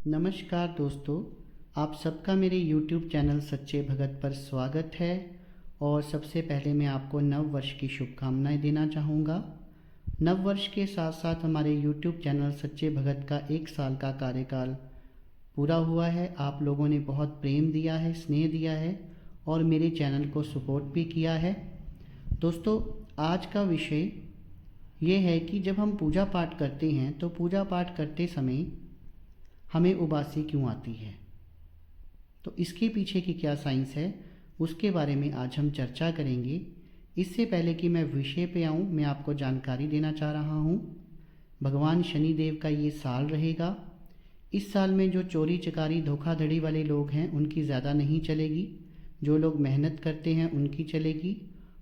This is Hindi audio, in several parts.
नमस्कार दोस्तों, आप सबका मेरे YouTube चैनल सच्चे भगत पर स्वागत है। और सबसे पहले मैं आपको नव वर्ष की शुभकामनाएं देना चाहूँगा। नव वर्ष के साथ साथ हमारे YouTube चैनल सच्चे भगत का 1 साल का कार्यकाल पूरा हुआ है। आप लोगों ने बहुत प्रेम दिया है, स्नेह दिया है और मेरे चैनल को सपोर्ट भी किया है। दोस्तों, आज का विषय ये है कि जब हम पूजा पाठ करते हैं तो पूजा पाठ करते समय हमें उबासी क्यों आती है, तो इसके पीछे की क्या साइंस है, उसके बारे में आज हम चर्चा करेंगे। इससे पहले कि मैं विषय पे आऊँ, मैं आपको जानकारी देना चाह रहा हूँ। भगवान शनिदेव का ये साल रहेगा। इस साल में जो चोरी चकारी धोखाधड़ी वाले लोग हैं उनकी ज़्यादा नहीं चलेगी। जो लोग मेहनत करते हैं उनकी चलेगी।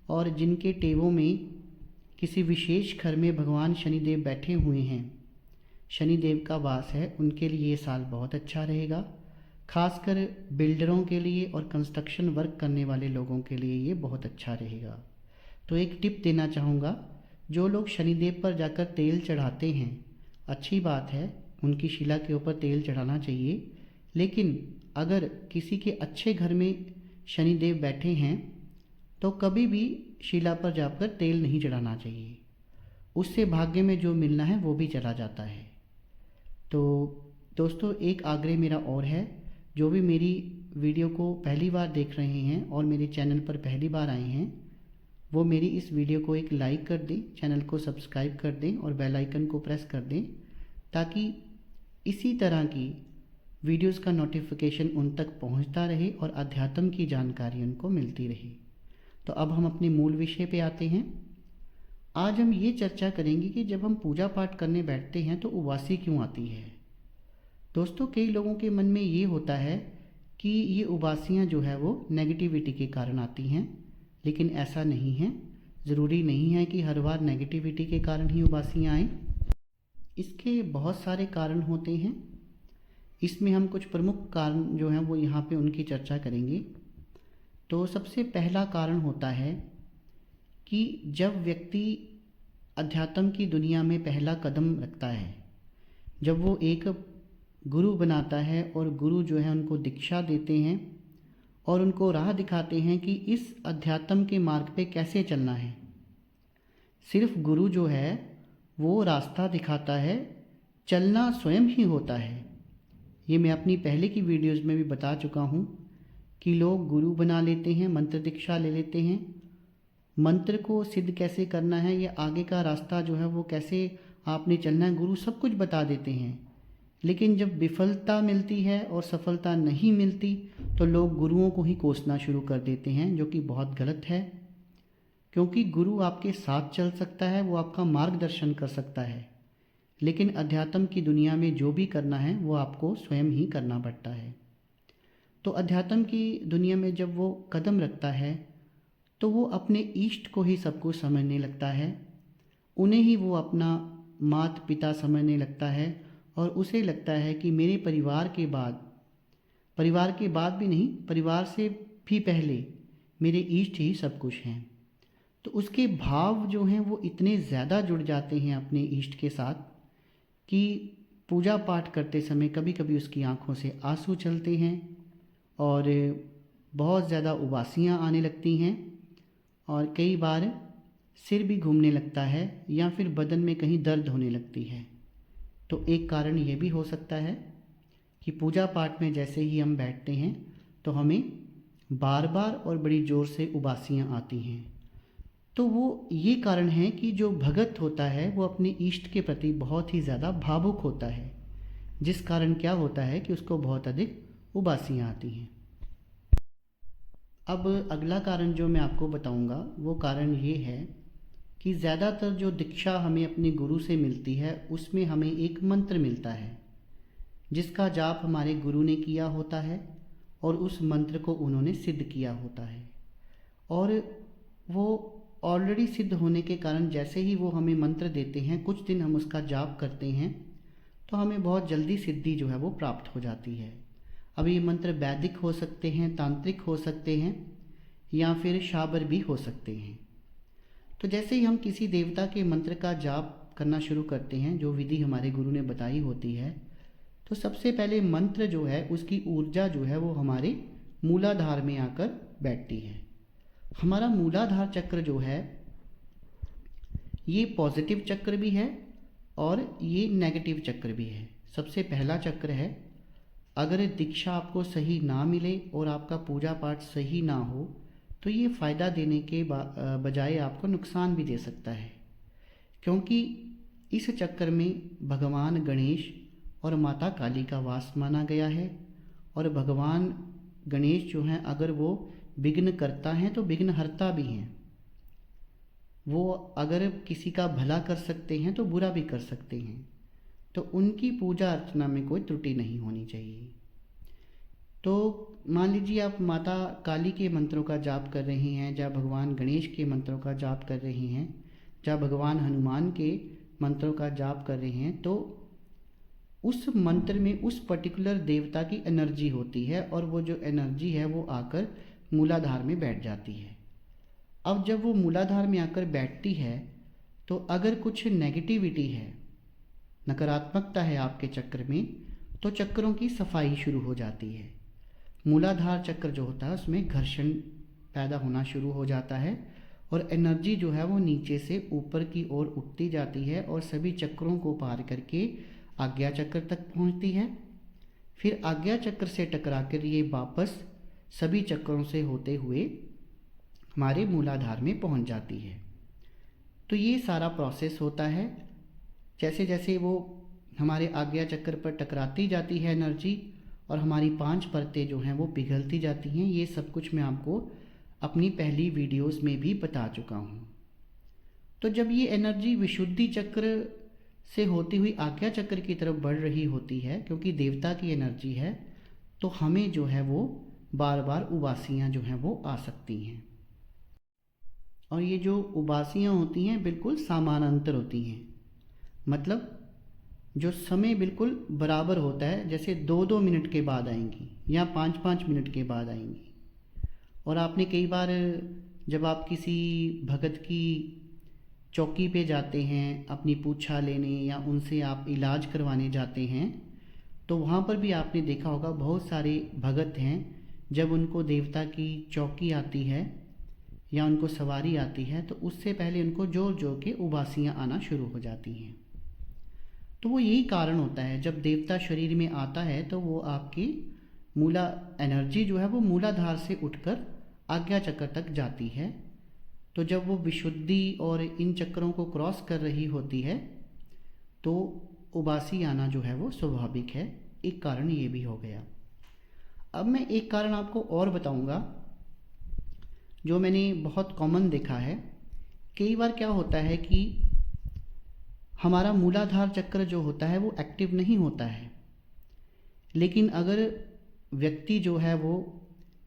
और जिनके टेवों में किसी विशेष घर में भगवान शनिदेव बैठे हुए हैं, शनिदेव का वास है, उनके लिए ये साल बहुत अच्छा रहेगा। खासकर बिल्डरों के लिए और कंस्ट्रक्शन वर्क करने वाले लोगों के लिए ये बहुत अच्छा रहेगा। तो एक टिप देना चाहूँगा, जो लोग शनिदेव पर जाकर तेल चढ़ाते हैं, अच्छी बात है, उनकी शिला के ऊपर तेल चढ़ाना चाहिए। लेकिन अगर किसी के अच्छे घर में शनिदेव बैठे हैं तो कभी भी शिला पर जाकर तेल नहीं चढ़ाना चाहिए। उससे भाग्य में जो मिलना है वो भी चला जाता है। तो दोस्तों, एक आग्रह मेरा और है, जो भी मेरी वीडियो को पहली बार देख रहे हैं और मेरे चैनल पर पहली बार आए हैं, वो मेरी इस वीडियो को एक लाइक कर दें, चैनल को सब्सक्राइब कर दें और बेल आइकन को प्रेस कर दें, ताकि इसी तरह की वीडियोस का नोटिफिकेशन उन तक पहुंचता रहे और अध्यात्म की जानकारी उनको मिलती रहे। तो अब हम अपने मूल विषय पे आते हैं। आज हम ये चर्चा करेंगे कि जब हम पूजा पाठ करने बैठते हैं तो उबासी क्यों आती है। दोस्तों, कई लोगों के मन में ये होता है कि ये उबासियाँ जो है वो नेगेटिविटी के कारण आती हैं, लेकिन ऐसा नहीं है। ज़रूरी नहीं है कि हर बार नेगेटिविटी के कारण ही उबासियाँ आएँ। इसके बहुत सारे कारण होते हैं। इसमें हम कुछ प्रमुख कारण जो हैं वो यहाँ पे उनकी चर्चा करेंगे। तो सबसे पहला कारण होता है कि जब व्यक्ति अध्यात्म की दुनिया में पहला कदम रखता है, जब वो एक गुरु बनाता है और गुरु जो है उनको दीक्षा देते हैं और उनको राह दिखाते हैं कि इस अध्यात्म के मार्ग पे कैसे चलना है। सिर्फ गुरु जो है वो रास्ता दिखाता है, चलना स्वयं ही होता है। ये मैं अपनी पहले की वीडियोज़ में भी बता चुका हूँ कि लोग गुरु बना लेते हैं, मंत्र दीक्षा ले लेते हैं, मंत्र को सिद्ध कैसे करना है या आगे का रास्ता जो है वो कैसे आपने चलना है, गुरु सब कुछ बता देते हैं। लेकिन जब विफलता मिलती है और सफलता नहीं मिलती तो लोग गुरुओं को ही कोसना शुरू कर देते हैं, जो कि बहुत गलत है। क्योंकि गुरु आपके साथ चल सकता है, वो आपका मार्गदर्शन कर सकता है, लेकिन अध्यात्म की दुनिया में जो भी करना है वो आपको स्वयं ही करना पड़ता है। तो अध्यात्म की दुनिया में जब वो कदम रखता है तो वो अपने इष्ट को ही सब कुछ समझने लगता है, उन्हें ही वो अपना माता पिता समझने लगता है और उसे लगता है कि मेरे परिवार के बाद भी नहीं, परिवार से भी पहले मेरे इष्ट ही सब कुछ हैं। तो उसके भाव जो हैं वो इतने ज़्यादा जुड़ जाते हैं अपने इष्ट के साथ कि पूजा पाठ करते समय कभी कभी उसकी आंखों से आंसू चलते हैं और बहुत ज़्यादा उबासियाँ आने लगती हैं और कई बार सिर भी घूमने लगता है या फिर बदन में कहीं दर्द होने लगती है। तो एक कारण ये भी हो सकता है कि पूजा पाठ में जैसे ही हम बैठते हैं तो हमें बार बार और बड़ी ज़ोर से उबासियाँ आती हैं। तो वो ये कारण है कि जो भगत होता है वो अपने इष्ट के प्रति बहुत ही ज़्यादा भावुक होता है, जिस कारण क्या होता है कि उसको बहुत अधिक उबासियाँ आती हैं। अब अगला कारण जो मैं आपको बताऊंगा वो कारण ये है कि ज़्यादातर जो दीक्षा हमें अपने गुरु से मिलती है उसमें हमें एक मंत्र मिलता है जिसका जाप हमारे गुरु ने किया होता है और उस मंत्र को उन्होंने सिद्ध किया होता है। और वो ऑलरेडी सिद्ध होने के कारण जैसे ही वो हमें मंत्र देते हैं, कुछ दिन हम उसका जाप करते हैं तो हमें बहुत जल्दी सिद्धि जो है वो प्राप्त हो जाती है। अब ये मंत्र वैदिक हो सकते हैं, तांत्रिक हो सकते हैं या फिर शाबर भी हो सकते हैं। तो जैसे ही हम किसी देवता के मंत्र का जाप करना शुरू करते हैं, जो विधि हमारे गुरु ने बताई होती है, तो सबसे पहले मंत्र जो है उसकी ऊर्जा जो है वो हमारे मूलाधार में आकर बैठती है। हमारा मूलाधार चक्र जो है ये पॉजिटिव चक्र भी है और ये नेगेटिव चक्र भी है। सबसे पहला चक्र है, अगर दीक्षा आपको सही ना मिले और आपका पूजा पाठ सही ना हो तो ये फ़ायदा देने के बजाय आपको नुकसान भी दे सकता है, क्योंकि इस चक्र में भगवान गणेश और माता काली का वास माना गया है। और भगवान गणेश जो हैं अगर वो विघ्न करता हैं तो विघ्न हरता भी हैं। वो अगर किसी का भला कर सकते हैं तो बुरा भी कर सकते हैं, तो उनकी पूजा अर्चना में कोई त्रुटि नहीं होनी चाहिए। तो मान लीजिए आप माता काली के मंत्रों का जाप कर रहे हैं, या भगवान गणेश के मंत्रों का जाप कर रहे हैं, या भगवान हनुमान के मंत्रों का जाप कर रहे हैं, तो उस मंत्र में उस पर्टिकुलर देवता की एनर्जी होती है और वो जो एनर्जी है वो आकर मूलाधार में बैठ जाती है। अब जब वो मूलाधार में आकर बैठती है तो अगर कुछ नेगेटिविटी है, नकारात्मकता है आपके चक्र में, तो चक्रों की सफाई शुरू हो जाती है। मूलाधार चक्र जो होता है उसमें घर्षण पैदा होना शुरू हो जाता है और एनर्जी जो है वो नीचे से ऊपर की ओर उठती जाती है और सभी चक्रों को पार करके आज्ञा चक्र तक पहुंचती है। फिर आज्ञा चक्र से टकरा कर ये वापस सभी चक्रों से होते हुए हमारे मूलाधार में पहुंच जाती है। तो ये सारा प्रोसेस होता है। जैसे जैसे वो हमारे आज्ञा चक्र पर टकराती जाती है एनर्जी और हमारी 5 परतें जो हैं वो पिघलती जाती हैं, ये सब कुछ मैं आपको अपनी पहली वीडियोस में भी बता चुका हूँ। तो जब ये एनर्जी विशुद्धि चक्र से होती हुई आज्ञा चक्र की तरफ बढ़ रही होती है, क्योंकि देवता की एनर्जी है, तो हमें जो है वो बार बार उबासियाँ जो हैं वो आ सकती हैं। और ये जो उबासियाँ होती हैं बिल्कुल समानांतर होती हैं, मतलब जो समय बिल्कुल बराबर होता है, जैसे 2-2 मिनट के बाद आएंगी या 5-5 मिनट के बाद आएंगी। और आपने कई बार जब आप किसी भगत की चौकी पे जाते हैं अपनी पूछा लेने या उनसे आप इलाज करवाने जाते हैं, तो वहाँ पर भी आपने देखा होगा बहुत सारे भगत हैं, जब उनको देवता की चौकी आती है या उनको सवारी आती है तो उससे पहले उनको जोर जोर के उबासियाँ आना शुरू हो जाती हैं। तो वो यही कारण होता है, जब देवता शरीर में आता है तो वो आपकी मूला एनर्जी जो है वो मूलाधार से उठकर आज्ञा चक्र तक जाती है। तो जब वो विशुद्धि और इन चक्रों को क्रॉस कर रही होती है तो उबासी आना जो है वो स्वाभाविक है। एक कारण ये भी हो गया। अब मैं एक कारण आपको और बताऊंगा जो मैंने बहुत कॉमन देखा है। कई बार क्या होता है कि हमारा मूलाधार चक्र जो होता है वो एक्टिव नहीं होता है, लेकिन अगर व्यक्ति जो है वो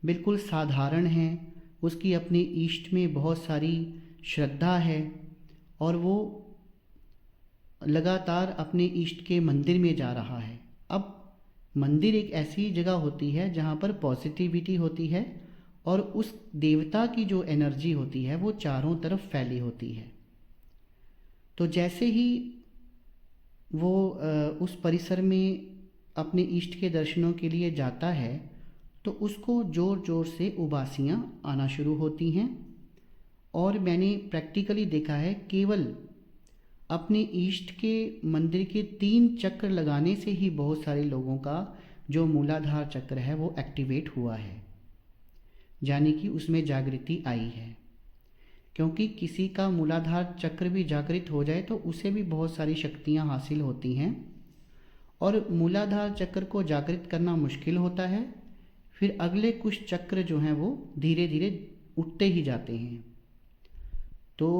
बिल्कुल साधारण है, उसकी अपने इष्ट में बहुत सारी श्रद्धा है और वो लगातार अपने इष्ट के मंदिर में जा रहा है। अब मंदिर एक ऐसी जगह होती है जहाँ पर पॉजिटिविटी होती है और उस देवता की जो एनर्जी होती है वो चारों तरफ फैली होती है। तो जैसे ही वो उस परिसर में अपने इष्ट के दर्शनों के लिए जाता है तो उसको ज़ोर ज़ोर से उबासियाँ आना शुरू होती हैं। और मैंने प्रैक्टिकली देखा है, केवल अपने इष्ट के मंदिर के 3 चक्र लगाने से ही बहुत सारे लोगों का जो मूलाधार चक्र है वो एक्टिवेट हुआ है, यानी कि उसमें जागृति आई है। क्योंकि किसी का मूलाधार चक्र भी जागृत हो जाए तो उसे भी बहुत सारी शक्तियाँ हासिल होती हैं और मूलाधार चक्र को जागृत करना मुश्किल होता है। फिर अगले कुछ चक्र जो हैं वो धीरे धीरे उठते ही जाते हैं। तो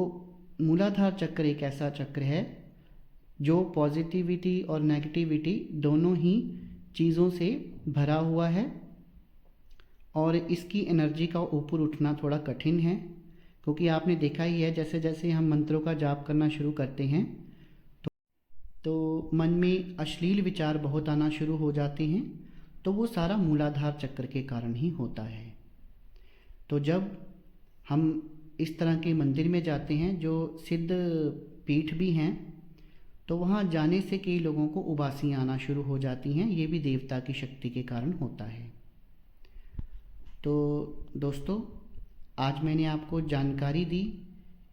मूलाधार चक्र एक ऐसा चक्र है जो पॉजिटिविटी और नेगेटिविटी दोनों ही चीज़ों से भरा हुआ है और इसकी एनर्जी का ऊपर उठना थोड़ा कठिन है, क्योंकि आपने देखा ही है जैसे जैसे हम मंत्रों का जाप करना शुरू करते हैं तो मन में अश्लील विचार बहुत आना शुरू हो जाते हैं। तो वो सारा मूलाधार चक्र के कारण ही होता है। तो जब हम इस तरह के मंदिर में जाते हैं जो सिद्ध पीठ भी हैं, तो वहाँ जाने से कई लोगों को उबासियाँ आना शुरू हो जाती हैं। ये भी देवता की शक्ति के कारण होता है। तो दोस्तों, आज मैंने आपको जानकारी दी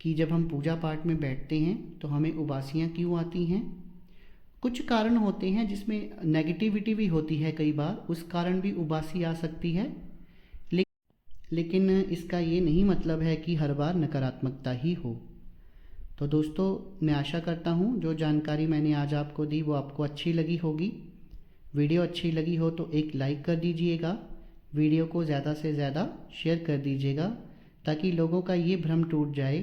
कि जब हम पूजा पाठ में बैठते हैं तो हमें उबासियाँ क्यों आती हैं। कुछ कारण होते हैं जिसमें नेगेटिविटी भी होती है, कई बार उस कारण भी उबासी आ सकती है। लेकिन इसका ये नहीं मतलब है कि हर बार नकारात्मकता ही हो। तो दोस्तों, मैं आशा करता हूँ जो जानकारी मैंने आज आपको दी वो आपको अच्छी लगी होगी। वीडियो अच्छी लगी हो तो एक लाइक कर दीजिएगा, वीडियो को ज़्यादा से ज़्यादा शेयर कर दीजिएगा, ताकि लोगों का ये भ्रम टूट जाए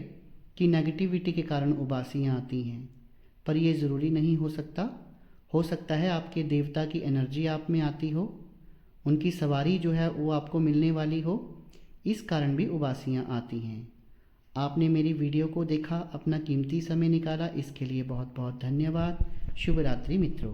कि नेगेटिविटी के कारण उबासियाँ आती हैं। पर ये ज़रूरी नहीं हो सकता है आपके देवता की एनर्जी आप में आती हो, उनकी सवारी जो है वो आपको मिलने वाली हो, इस कारण भी उबासियाँ आती हैं। आपने मेरी वीडियो को देखा, अपना कीमती समय निकाला, इसके लिए बहुत बहुत धन्यवाद। शुभ रात्रि मित्रों।